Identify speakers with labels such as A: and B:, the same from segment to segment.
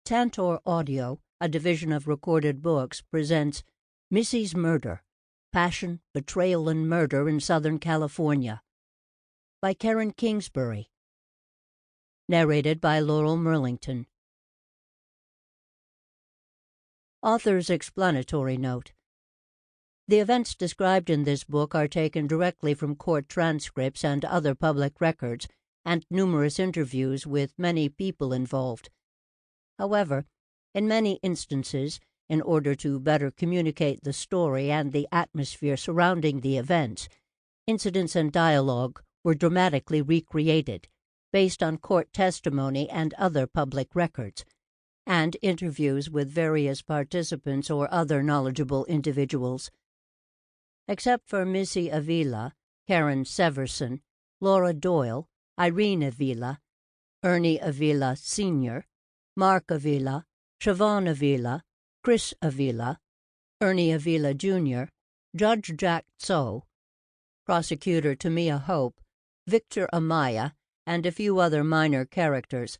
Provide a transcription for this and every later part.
A: Tantor Audio, a division of Recorded Books, presents Missy's Murder, Passion, Betrayal, and Murder in Southern California by Karen Kingsbury. Narrated by Laural Merlington. Author's explanatory note. The events described in this book are taken directly from court transcripts and other public records, and numerous interviews with many people involved. However, in many instances, in order to better communicate the story and the atmosphere surrounding the events, incidents and dialogue were dramatically recreated, based on court testimony and other public records, and interviews with various participants or other knowledgeable individuals. Except for Missy Avila, Karen Severson, Laura Doyle, Irene Avila, Ernie Avila Sr., Mark Avila, Siobhan Avila, Chris Avila, Ernie Avila Jr., Judge Jack Tso, Prosecutor Tamia Hope, Victor Amaya, and a few other minor characters,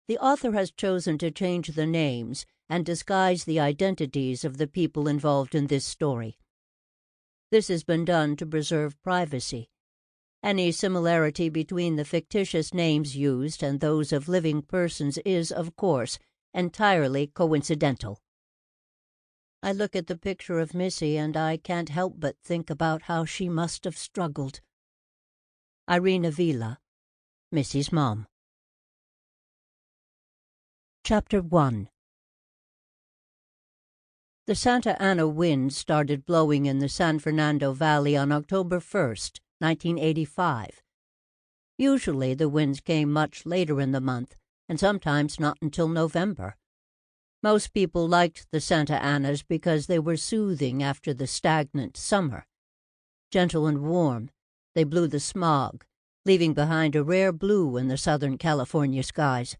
A: the author has chosen to change the names and disguise the identities of the people involved in this story. This has been done to preserve privacy. Any similarity between the fictitious names used and those of living persons is, of course, entirely coincidental. I look at the picture of Missy and I can't help but think about how she must have struggled. Irene Avila, Missy's mom. Chapter 1. The Santa Ana wind started blowing in the San Fernando Valley on October 1st, 1985. Usually the winds came much later in the month, and sometimes not until November. Most people liked the Santa Anas because they were soothing after the stagnant summer. Gentle and warm, they blew the smog, leaving behind a rare blue in the Southern California skies.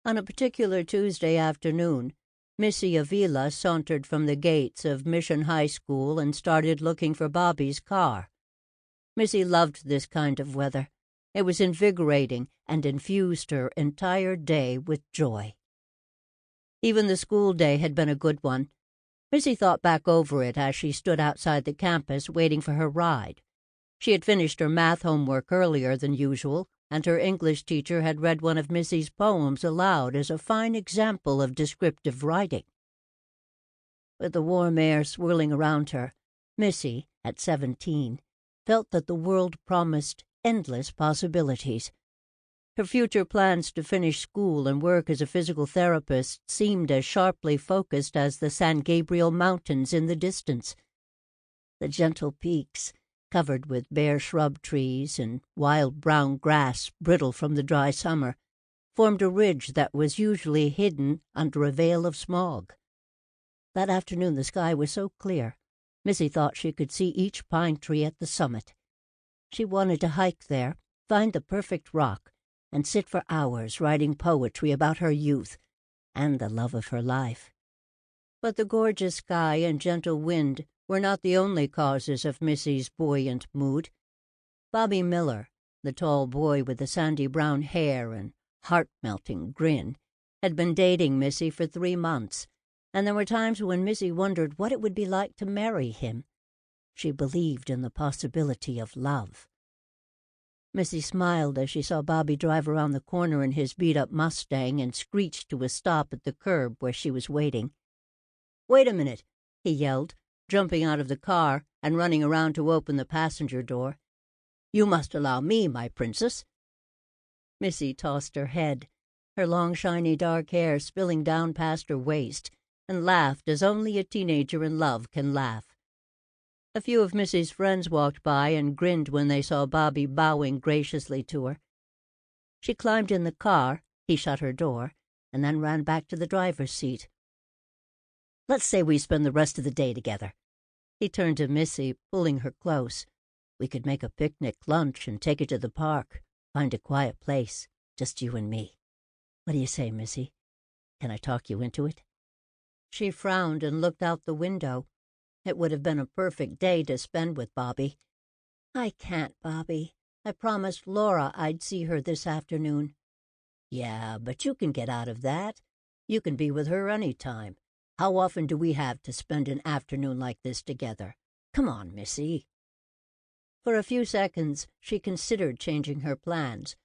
A: On a particular Tuesday afternoon, Missy Avila sauntered from the gates of Mission High School and started looking for Bobby's car. Missy loved this kind of weather. It was invigorating and infused her entire day with joy. Even the school day had been a good one. Missy thought back over it as she stood outside the campus waiting for her ride. She had finished her math homework earlier than usual, and her English teacher had read one of Missy's poems aloud as a fine example of descriptive writing. With the warm air swirling around her, Missy, at 17, felt that the world promised endless possibilities. Her future plans to finish school and work as a physical therapist seemed as sharply focused as the San Gabriel Mountains in the distance. The gentle peaks, covered with bare shrub trees and wild brown grass brittle from the dry summer, formed a ridge that was usually hidden under a veil of smog. That afternoon the sky was so clear, Missy thought she could see each pine tree at the summit. She wanted to hike there, find the perfect rock, and sit for hours writing poetry about her youth and the love of her life. But the gorgeous sky and gentle wind were not the only causes of Missy's buoyant mood. Bobby Miller, the tall boy with the sandy brown hair and heart-melting grin, had been dating Missy for 3 months, and there were times when Missy wondered what it would be like to marry him. She believed in the possibility of love. Missy smiled as she saw Bobby drive around the corner in his beat-up Mustang and screech to a stop at the curb where she was waiting. "Wait a minute," he yelled, jumping out of the car and running around to open the passenger door. "You must allow me, my princess." Missy tossed her head, her long shiny dark hair spilling down past her waist, and laughed as only a teenager in love can laugh. A few of Missy's friends walked by and grinned when they saw Bobby bowing graciously to her. She climbed in the car, he shut her door, and then ran back to the driver's seat. "Let's say we spend the rest of the day together." He turned to Missy, pulling her close. "We could make a picnic lunch and take it to the park. Find a quiet place, just you and me. What do you say, Missy? Can I talk you into it?" She frowned and looked out the window. It would have been a perfect day to spend with Bobby. "I can't, Bobby. I promised Laura I'd see her this afternoon." "Yeah, but you can get out of that. You can be with her any time. How often do we have to spend an afternoon like this together? Come on, Missy." For a few seconds, she considered changing her plans,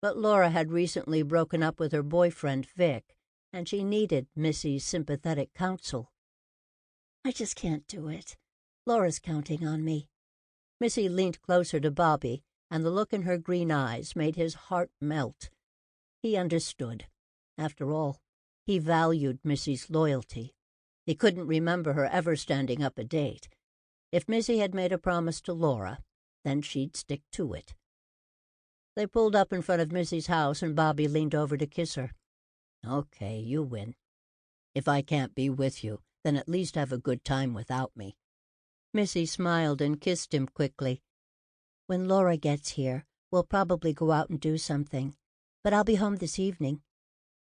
A: but Laura had recently broken up with her boyfriend, Vic, and she needed Missy's sympathetic counsel. "I just can't do it. Laura's counting on me." Missy leaned closer to Bobby, and the look in her green eyes made his heart melt. He understood. After all, he valued Missy's loyalty. He couldn't remember her ever standing up a date. If Missy had made a promise to Laura, then she'd stick to it. They pulled up in front of Missy's house, and Bobby leaned over to kiss her. "Okay, you win. If I can't be with you, then at least have a good time without me." Missy smiled and kissed him quickly. "When Laura gets here, we'll probably go out and do something, but I'll be home this evening."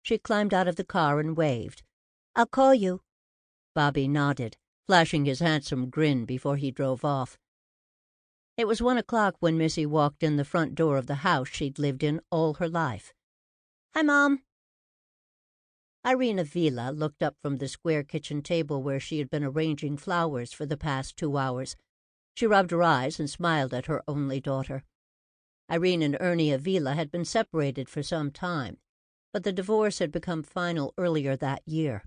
A: She climbed out of the car and waved. "I'll call you." Bobby nodded, flashing his handsome grin before he drove off. It was 1 o'clock when Missy walked in the front door of the house she'd lived in all her life. "Hi, Mom." Irene Avila looked up from the square kitchen table where she had been arranging flowers for the past 2 hours. She rubbed her eyes and smiled at her only daughter. Irene and Ernie Avila had been separated for some time, but the divorce had become final earlier that year.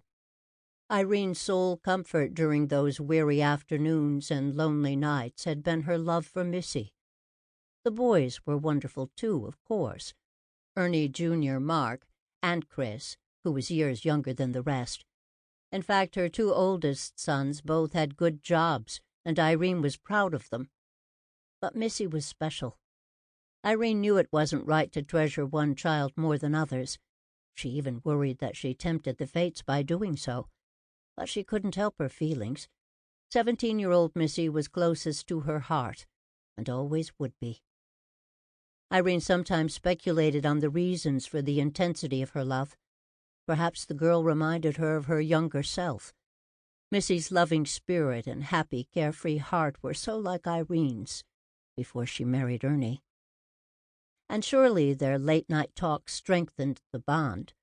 A: Irene's sole comfort during those weary afternoons and lonely nights had been her love for Missy. The boys were wonderful too, of course. Ernie Jr., Mark, and Chris, who was years younger than the rest. In fact, her 2 oldest sons both had good jobs, and Irene was proud of them. But Missy was special. Irene knew it wasn't right to treasure one child more than others. She even worried that she tempted the fates by doing so. But she couldn't help her feelings. 17-year-old Missy was closest to her heart, and always would be. Irene sometimes speculated on the reasons for the intensity of her love. Perhaps the girl reminded her of her younger self. Missy's loving spirit and happy, carefree heart were so like Irene's before she married Ernie. And surely their late-night talks strengthened the bond.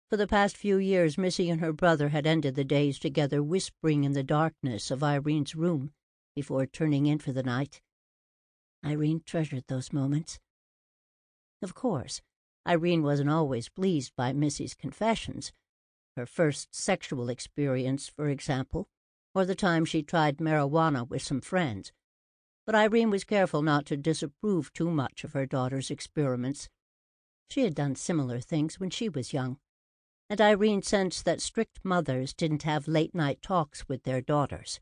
A: For the past few years, Missy and her brother had ended the days together whispering in the darkness of Irene's room before turning in for the night. Irene treasured those moments. Of course, Irene wasn't always pleased by Missy's confessions. Her first sexual experience, for example, or the time she tried marijuana with some friends. But Irene was careful not to disapprove too much of her daughter's experiments. She had done similar things when she was young, and Irene sensed that strict mothers didn't have late-night talks with their daughters.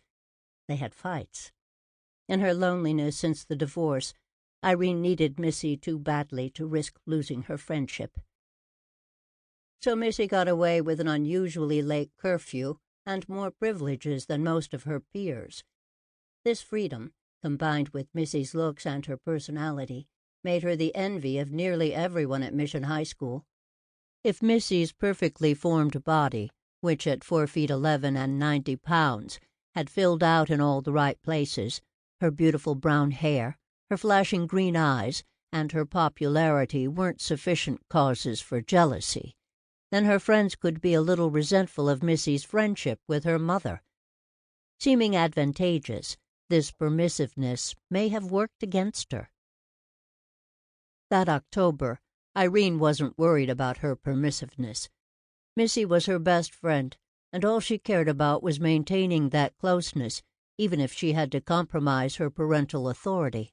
A: They had fights. In her loneliness since the divorce, Irene needed Missy too badly to risk losing her friendship. So Missy got away with an unusually late curfew and more privileges than most of her peers. This freedom, combined with Missy's looks and her personality, made her the envy of nearly everyone at Mission High School. If Missy's perfectly formed body, which at 4'11" and 90 pounds, had filled out in all the right places, her beautiful brown hair, her flashing green eyes, and her popularity weren't sufficient causes for jealousy, then her friends could be a little resentful of Missy's friendship with her mother. Seeming advantageous, this permissiveness may have worked against her. That October, Irene wasn't worried about her permissiveness. Missy was her best friend, and all she cared about was maintaining that closeness, even if she had to compromise her parental authority.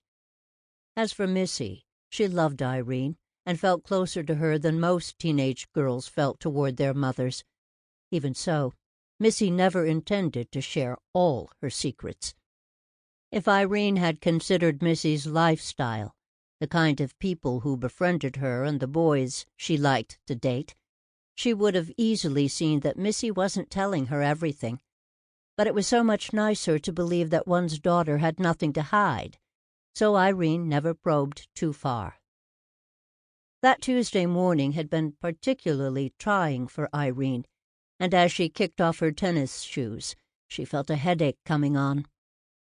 A: As for Missy, she loved Irene and felt closer to her than most teenage girls felt toward their mothers. Even so, Missy never intended to share all her secrets. If Irene had considered Missy's lifestyle, the kind of people who befriended her and the boys she liked to date, she would have easily seen that Missy wasn't telling her everything. But it was so much nicer to believe that one's daughter had nothing to hide, so Irene never probed too far. That Tuesday morning had been particularly trying for Irene, and as she kicked off her tennis shoes, she felt a headache coming on.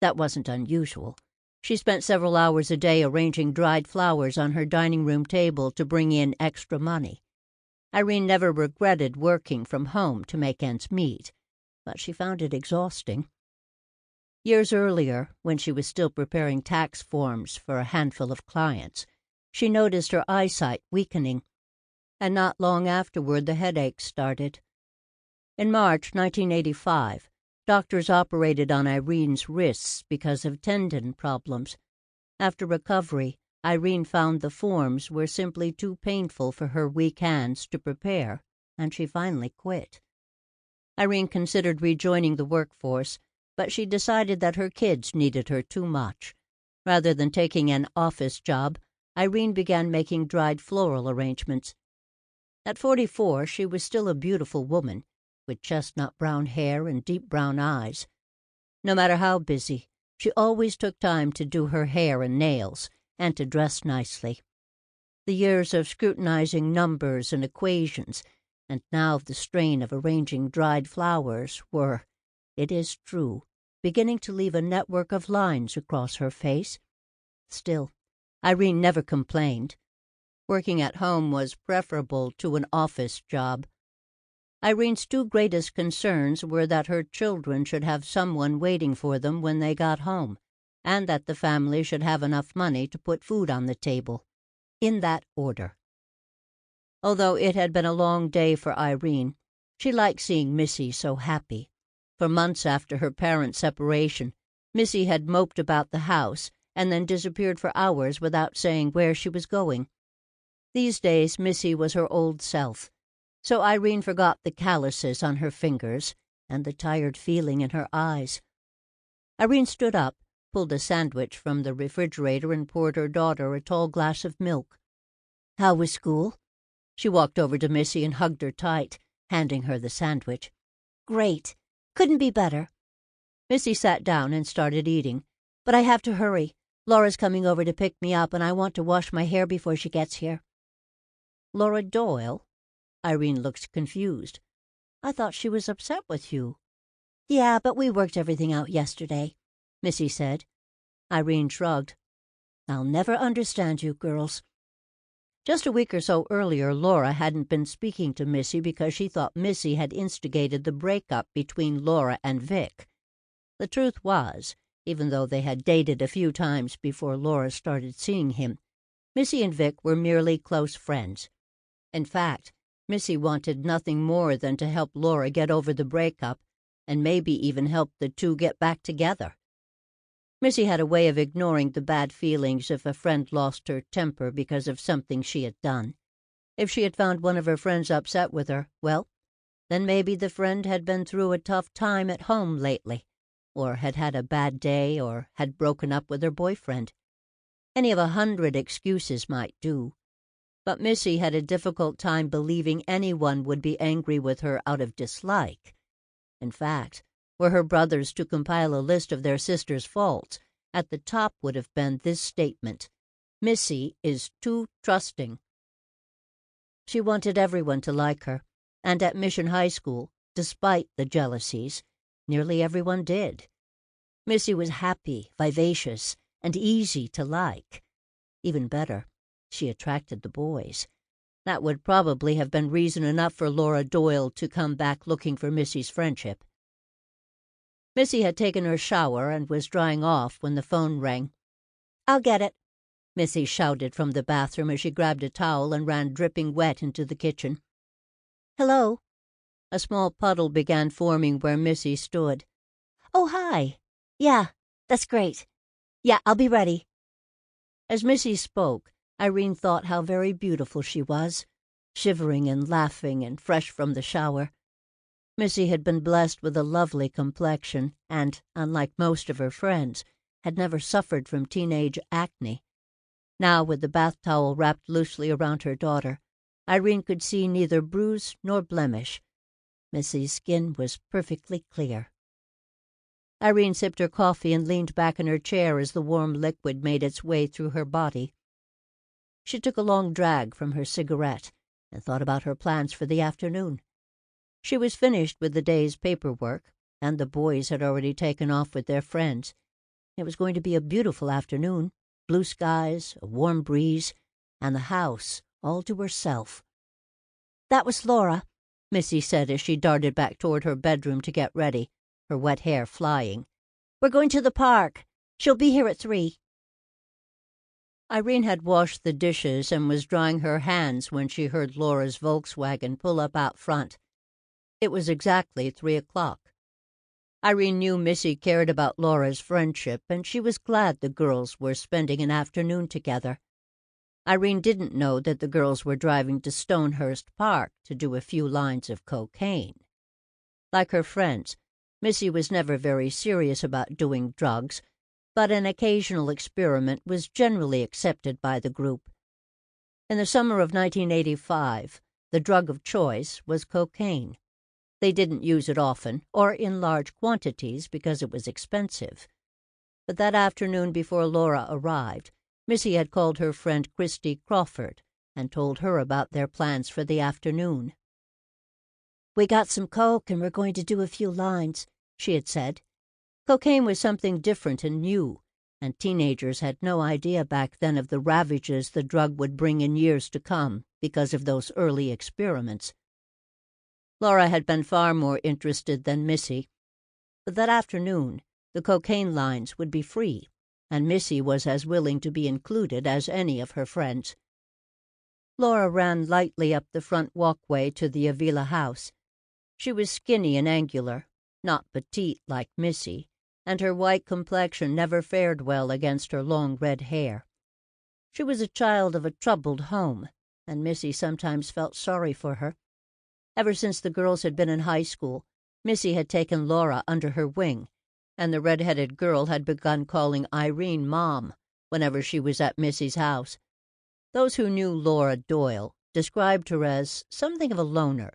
A: That wasn't unusual. She spent several hours a day arranging dried flowers on her dining room table to bring in extra money. Irene never regretted working from home to make ends meet, but she found it exhausting. Years earlier, when she was still preparing tax forms for a handful of clients, she noticed her eyesight weakening, and not long afterward the headaches started. In March 1985, doctors operated on Irene's wrists because of tendon problems. After recovery, Irene found the forms were simply too painful for her weak hands to prepare, and she finally quit. Irene considered rejoining the workforce, but she decided that her kids needed her too much. Rather than taking an office job, Irene began making dried floral arrangements. At 44, she was still a beautiful woman, with chestnut brown hair and deep brown eyes. No matter how busy, she always took time to do her hair and nails, and to dress nicely. The years of scrutinizing numbers and equations, and now the strain of arranging dried flowers were, it is true, beginning to leave a network of lines across her face. Still, Irene never complained. Working at home was preferable to an office job. Irene's two greatest concerns were that her children should have someone waiting for them when they got home, and that the family should have enough money to put food on the table. In that order. Although it had been a long day for Irene, she liked seeing Missy so happy. For months after her parents' separation, Missy had moped about the house and then disappeared for hours without saying where she was going. These days Missy was her old self, so Irene forgot the calluses on her fingers and the tired feeling in her eyes. Irene stood up, pulled a sandwich from the refrigerator, and poured her daughter a tall glass of milk. "How was school?" She walked over to Missy and hugged her tight, handing her the sandwich. "Great. Couldn't be better." Missy sat down and started eating. "But I have to hurry. Laura's coming over to pick me up, and I want to wash my hair before she gets here." "Laura Doyle?" Irene looked confused. "I thought she was upset with you." "Yeah, but we worked everything out yesterday," Missy said. Irene shrugged. "I'll never understand you girls." Just a week or so earlier, Laura hadn't been speaking to Missy because she thought Missy had instigated the breakup between Laura and Vic. The truth was, even though they had dated a few times before Laura started seeing him, Missy and Vic were merely close friends. In fact, Missy wanted nothing more than to help Laura get over the breakup, and maybe even help the two get back together. Missy had a way of ignoring the bad feelings if a friend lost her temper because of something she had done. If she had found one of her friends upset with her, well, then maybe the friend had been through a tough time at home lately, or had had a bad day, or had broken up with her boyfriend. Any of 100 excuses might do. But Missy had a difficult time believing anyone would be angry with her out of dislike. In fact, were her brothers to compile a list of their sister's faults, at the top would have been this statement: "Missy is too trusting." She wanted everyone to like her, and at Mission High School, despite the jealousies, nearly everyone did. Missy was happy, vivacious, and easy to like. Even better, she attracted the boys. That would probably have been reason enough for Laura Doyle to come back looking for Missy's friendship. Missy had taken her shower and was drying off when the phone rang. "I'll get it," Missy shouted from the bathroom as she grabbed a towel and ran dripping wet into the kitchen. "Hello?" A small puddle began forming where Missy stood. "Oh, hi. Yeah, that's great. Yeah, I'll be ready." As Missy spoke, Irene thought how very beautiful she was, shivering and laughing and fresh from the shower. Missy had been blessed with a lovely complexion and, unlike most of her friends, had never suffered from teenage acne. Now, with the bath towel wrapped loosely around her daughter, Irene could see neither bruise nor blemish. Missy's skin was perfectly clear. Irene sipped her coffee and leaned back in her chair as the warm liquid made its way through her body. She took a long drag from her cigarette and thought about her plans for the afternoon. She was finished with the day's paperwork, and the boys had already taken off with their friends. It was going to be a beautiful afternoon, blue skies, a warm breeze, and the house all to herself. "That was Laura," Missy said as she darted back toward her bedroom to get ready, her wet hair flying. "We're going to the park. She'll be here at 3. Irene had washed the dishes and was drying her hands when she heard Laura's Volkswagen pull up out front. It was exactly 3 o'clock. Irene knew Missy cared about Laura's friendship, and she was glad the girls were spending an afternoon together. Irene didn't know that the girls were driving to Stonehurst Park to do a few lines of cocaine. Like her friends, Missy was never very serious about doing drugs, but an occasional experiment was generally accepted by the group. In the summer of 1985, the drug of choice was cocaine. They didn't use it often or in large quantities because it was expensive. But that afternoon before Laura arrived, Missy had called her friend Christy Crawford and told her about their plans for the afternoon. "We got some coke and we're going to do a few lines," she had said. Cocaine was something different and new, and teenagers had no idea back then of the ravages the drug would bring in years to come because of those early experiments. Laura had been far more interested than Missy, but that afternoon the cocaine lines would be free, and Missy was as willing to be included as any of her friends. Laura ran lightly up the front walkway to the Avila house. She was skinny and angular, not petite like Missy, and her white complexion never fared well against her long red hair. She was a child of a troubled home, and Missy sometimes felt sorry for her. Ever since the girls had been in high school, Missy had taken Laura under her wing, and the red-headed girl had begun calling Irene Mom whenever she was at Missy's house. Those who knew Laura Doyle described her as something of a loner,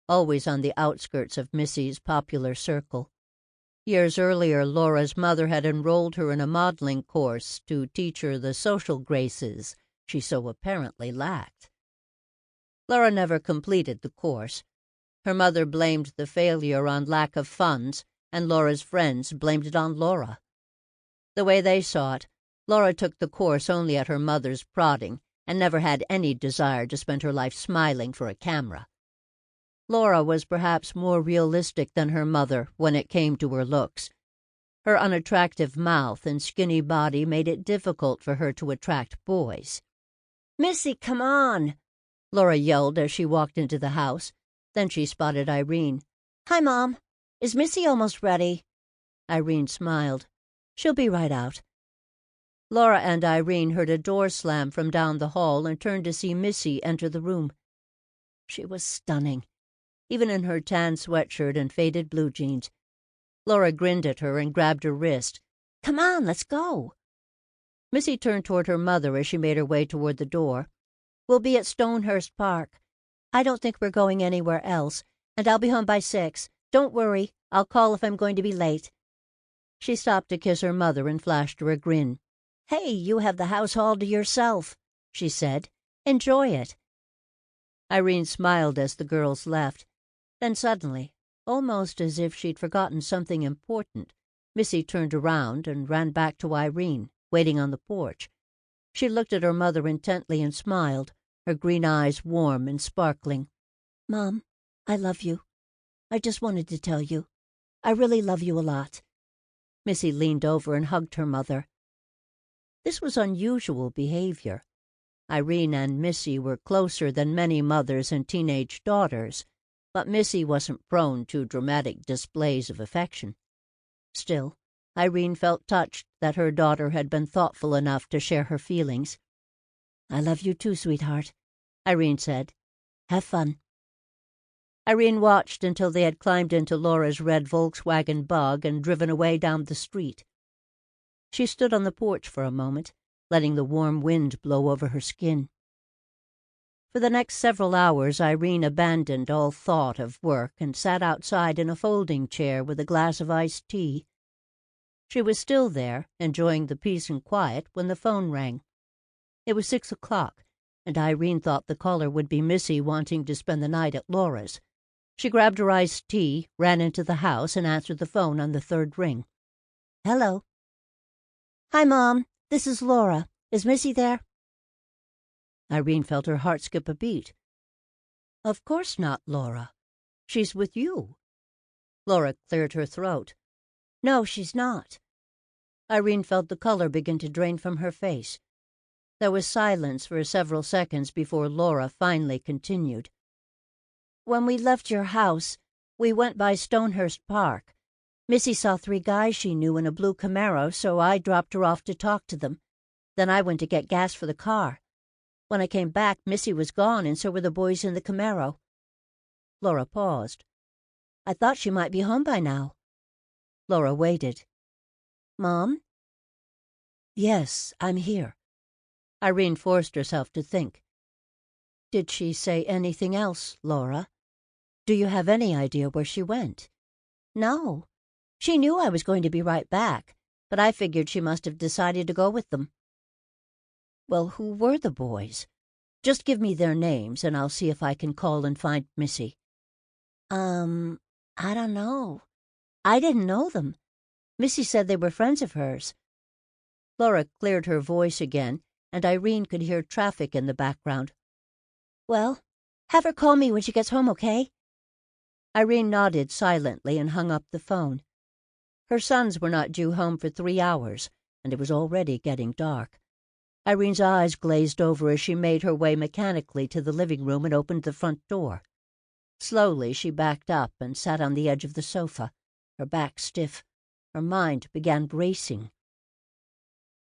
A: always on the outskirts of Missy's popular circle. Years earlier, Laura's mother had enrolled her in a modeling course to teach her the social graces she so apparently lacked. Laura never completed the course. Her mother blamed the failure on lack of funds, and Laura's friends blamed it on Laura. The way they saw it, Laura took the course only at her mother's prodding and never had any desire to spend her life smiling for a camera. Laura was perhaps more realistic than her mother when it came to her looks. Her unattractive mouth and skinny body made it difficult for her to attract boys. "Missy, come on!" Laura yelled as she walked into the house. Then she spotted Irene. "Hi, Mom. Is Missy almost ready?" Irene smiled. "She'll be right out." Laura and Irene heard a door slam from down the hall and turned to see Missy enter the room. She was stunning, even in her tan sweatshirt and faded blue jeans. Laura grinned at her and grabbed her wrist. "Come on, let's go." Missy turned toward her mother as she made her way toward the door. "We'll be at Stonehurst Park. I don't think we're going anywhere else, and I'll be home by 6. Don't worry, I'll call if I'm going to be late." She stopped to kiss her mother and flashed her a grin. "Hey, you have the house all to yourself," she said. "Enjoy it." Irene smiled as the girls left. Then suddenly, almost as if she'd forgotten something important, Missy turned around and ran back to Irene, waiting on the porch. She looked at her mother intently and smiled, her green eyes warm and sparkling. "Mom, I love you. I just wanted to tell you. I really love you a lot." Missy leaned over and hugged her mother. This was unusual behavior. Irene and Missy were closer than many mothers and teenage daughters, but Missy wasn't prone to dramatic displays of affection. Still, Irene felt touched that her daughter had been thoughtful enough to share her feelings. "I love you too, sweetheart," Irene said. "Have fun." Irene watched until they had climbed into Laura's red Volkswagen Bug and driven away down the street. She stood on the porch for a moment, letting the warm wind blow over her skin. For the next several hours, Irene abandoned all thought of work and sat outside in a folding chair with a glass of iced tea. She was still there, enjoying the peace and quiet, when the phone rang. It was 6 o'clock, and Irene thought the caller would be Missy wanting to spend the night at Laura's. She grabbed her iced tea, ran into the house, and answered the phone on the third ring. "Hello." "Hi, Mom. This is Laura. Is Missy there?" Irene felt her heart skip a beat. Of course not, Laura. She's with you. Laura cleared her throat. No, she's not. Irene felt the color begin to drain from her face. There was silence for several seconds before Laura finally continued. When we left your house, we went by Stonehurst Park. Missy saw 3 guys she knew in a blue Camaro, so I dropped her off to talk to them. Then I went to get gas for the car. When I came back, Missy was gone, and so were the boys in the Camaro. Laura paused. I thought she might be home by now. Laura waited. Mom? Yes, I'm here. Irene forced herself to think. Did she say anything else, Laura? Do you have any idea where she went? No. She knew I was going to be right back, but I figured she must have decided to go with them. Well, who were the boys? Just give me their names, and I'll see if I can call and find Missy. I don't know. I didn't know them. Missy said they were friends of hers. Laura cleared her voice again, and Irene could hear traffic in the background. Well, have her call me when she gets home, okay? Irene nodded silently and hung up the phone. Her sons were not due home for 3 hours, and it was already getting dark. Irene's eyes glazed over as she made her way mechanically to the living room and opened the front door. Slowly she backed up and sat on the edge of the sofa, her back stiff. Her mind began racing.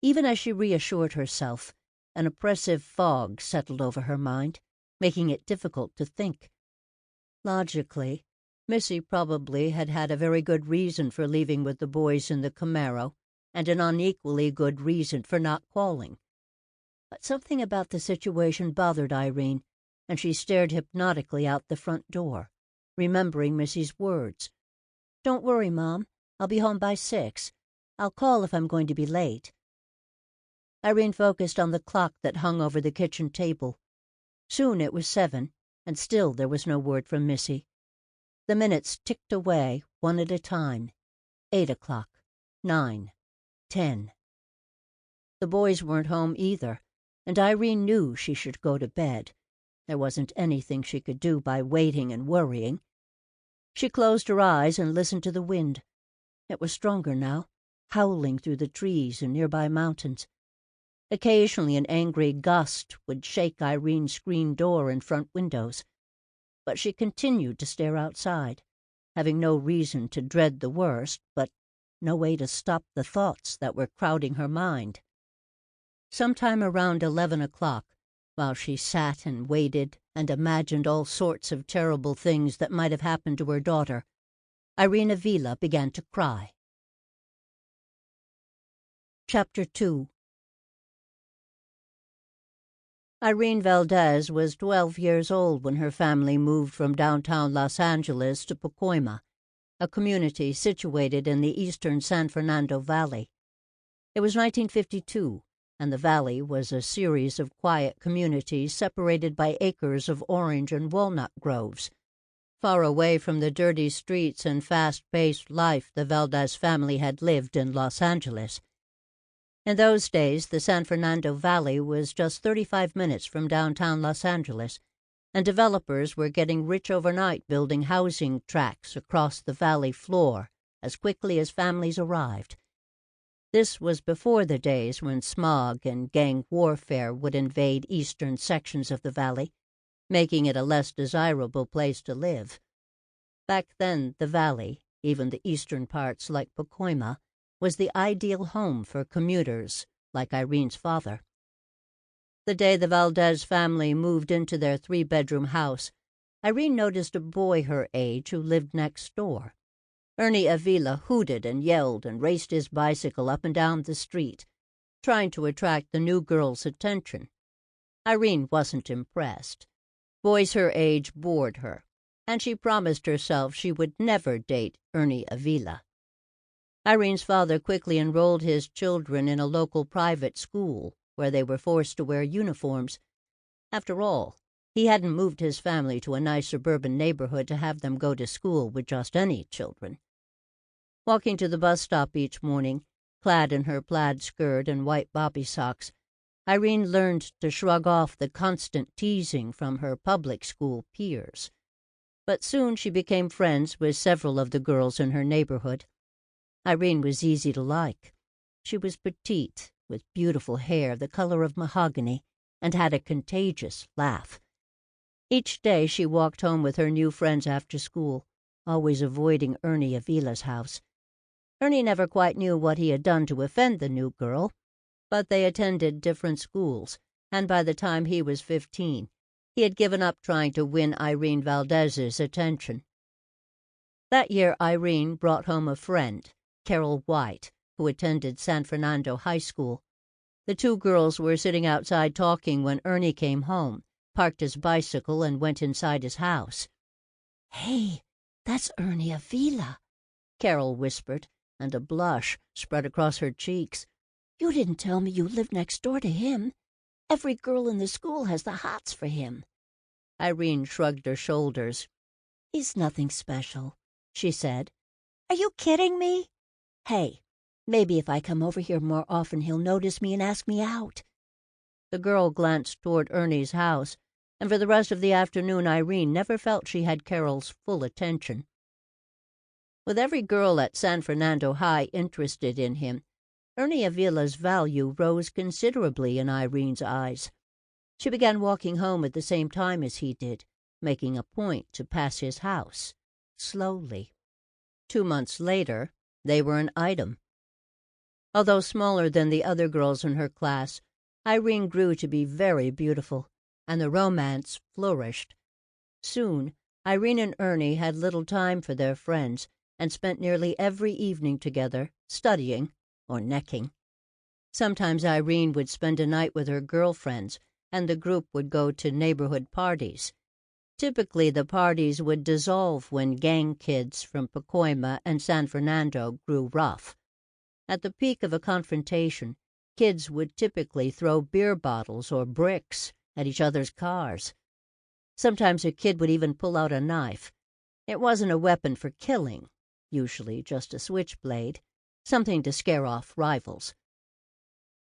A: Even as she reassured herself, an oppressive fog settled over her mind, making it difficult to think. Logically, Missy probably had had a very good reason for leaving with the boys in the Camaro, and an unequally good reason for not calling. But something about the situation bothered Irene, and she stared hypnotically out the front door, remembering Missy's words. Don't worry, Mom. I'll be home by 6. I'll call if I'm going to be late. Irene focused on the clock that hung over the kitchen table. Soon it was 7, and still there was no word from Missy. The minutes ticked away, one at a time. 8 o'clock, 9, 10. The boys weren't home either, and Irene knew she should go to bed. There wasn't anything she could do by waiting and worrying. She closed her eyes and listened to the wind. It was stronger now, howling through the trees and nearby mountains. Occasionally an angry gust would shake Irene's screen door and front windows. But she continued to stare outside, having no reason to dread the worst, but no way to stop the thoughts that were crowding her mind. Sometime around 11 o'clock, while she sat and waited and imagined all sorts of terrible things that might have happened to her daughter, Missy Avila began to cry. Chapter 2. Irene Valdez was 12 years old when her family moved from downtown Los Angeles to Pacoima, a community situated in the eastern San Fernando Valley. It was 1952, and the valley was a series of quiet communities separated by acres of orange and walnut groves, far away from the dirty streets and fast-paced life the Valdez family had lived in Los Angeles. In those days, the San Fernando Valley was just 35 minutes from downtown Los Angeles, and developers were getting rich overnight building housing tracts across the valley floor as quickly as families arrived. This was before the days when smog and gang warfare would invade eastern sections of the valley, making it a less desirable place to live. Back then, the valley, even the eastern parts like Pacoima, was the ideal home for commuters like Irene's father. The day the Valdez family moved into their 3-bedroom house, Irene noticed a boy her age who lived next door. Ernie Avila hooted and yelled and raced his bicycle up and down the street, trying to attract the new girl's attention. Irene wasn't impressed. Boys her age bored her, and she promised herself she would never date Ernie Avila. Irene's father quickly enrolled his children in a local private school where they were forced to wear uniforms. After all, he hadn't moved his family to a nice suburban neighborhood to have them go to school with just any children. Walking to the bus stop each morning, clad in her plaid skirt and white bobby socks, Irene learned to shrug off the constant teasing from her public school peers. But soon she became friends with several of the girls in her neighborhood. Irene was easy to like. She was petite, with beautiful hair the color of mahogany, and had a contagious laugh. Each day she walked home with her new friends after school, always avoiding Ernie Avila's house. Ernie never quite knew what he had done to offend the new girl, but they attended different schools, and by the time he was 15, he had given up trying to win Irene Valdez's attention. That year Irene brought home a friend, Carol White, who attended San Fernando High School. The two girls were sitting outside talking when Ernie came home, parked his bicycle, and went inside his house. "Hey, that's Ernie Avila," Carol whispered, and a blush spread across her cheeks. "You didn't tell me you lived next door to him. Every girl in the school has the hots for him." Irene shrugged her shoulders. "He's nothing special," she said. "Are you kidding me? Hey, maybe if I come over here more often he'll notice me and ask me out." The girl glanced toward Ernie's house, and for the rest of the afternoon Irene never felt she had Carol's full attention. With every girl at San Fernando High interested in him, Ernie Avila's value rose considerably in Irene's eyes. She began walking home at the same time as he did, making a point to pass his house, slowly. 2 months later, they were an item. Although smaller than the other girls in her class, Irene grew to be very beautiful, and the romance flourished. Soon, Irene and Ernie had little time for their friends and spent nearly every evening together, studying or necking. Sometimes Irene would spend a night with her girlfriends, and the group would go to neighborhood parties. Typically, the parties would dissolve when gang kids from Pacoima and San Fernando grew rough. At the peak of a confrontation, kids would typically throw beer bottles or bricks at each other's cars. Sometimes a kid would even pull out a knife. It wasn't a weapon for killing, usually just a switchblade, something to scare off rivals.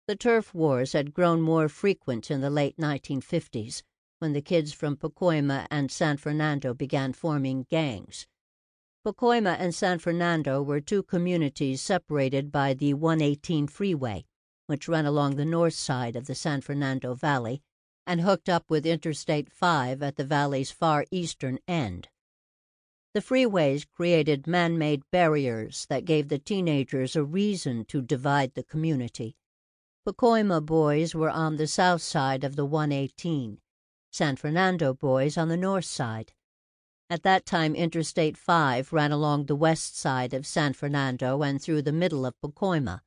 A: The turf wars had grown more frequent in the late 1950s, when the kids from Pacoima and San Fernando began forming gangs. Pacoima and San Fernando were two communities separated by the 118 freeway, which ran along the north side of the San Fernando Valley and hooked up with Interstate 5 at the valley's far eastern end. The freeways created man-made barriers that gave the teenagers a reason to divide the community. Pacoima boys were on the south side of the 118, San Fernando boys on the north side. At that time, Interstate 5 ran along the west side of San Fernando and through the middle of Pacoima,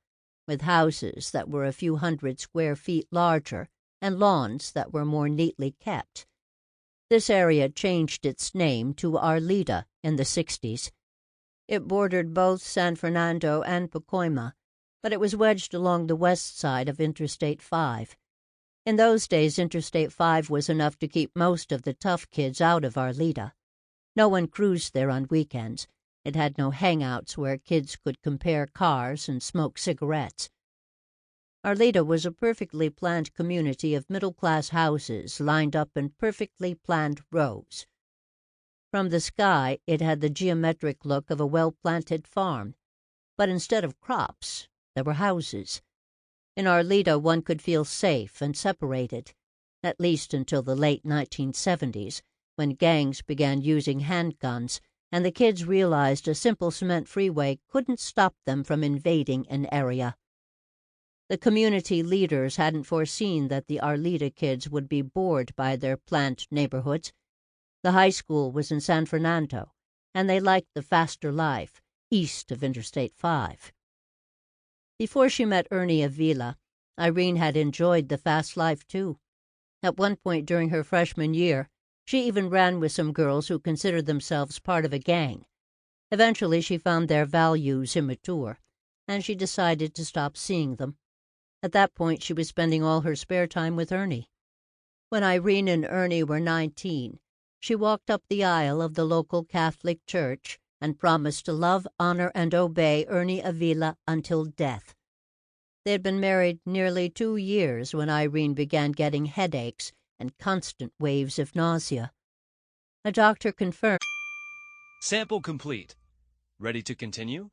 A: with houses that were a few hundred square feet larger and lawns that were more neatly kept. This area changed its name to Arleta in the 60s. It bordered both San Fernando and Pacoima, but it was wedged along the west side of Interstate 5. In those days, Interstate 5 was enough to keep most of the tough kids out of Arleta. No one cruised there on weekends. It had no hangouts where kids could compare cars and smoke cigarettes. Arleta was a perfectly planned community of middle-class houses lined up in perfectly planned rows. From the sky, it had the geometric look of a well-planted farm, but instead of crops, there were houses. In Arleta, one could feel safe and separated, at least until the late 1970s, when gangs began using handguns and the kids realized a simple cement freeway couldn't stop them from invading an area. The community leaders hadn't foreseen that the Arleta kids would be bored by their planned neighborhoods. The high school was in San Fernando, and they liked the faster life east of Interstate 5. Before she met Ernie Avila, Irene had enjoyed the fast life, too. At one point during her freshman year, she even ran with some girls who considered themselves part of a gang. Eventually, she found their values immature, and she decided to stop seeing them. At that point, she was spending all her spare time with Ernie. When Irene and Ernie were 19, she walked up the aisle of the local Catholic church and promised to love, honor, and obey Ernie Avila until death. They had been married nearly 2 years when Irene began getting headaches and constant waves of nausea. A doctor confirmed.
B: Sample complete. Ready to continue?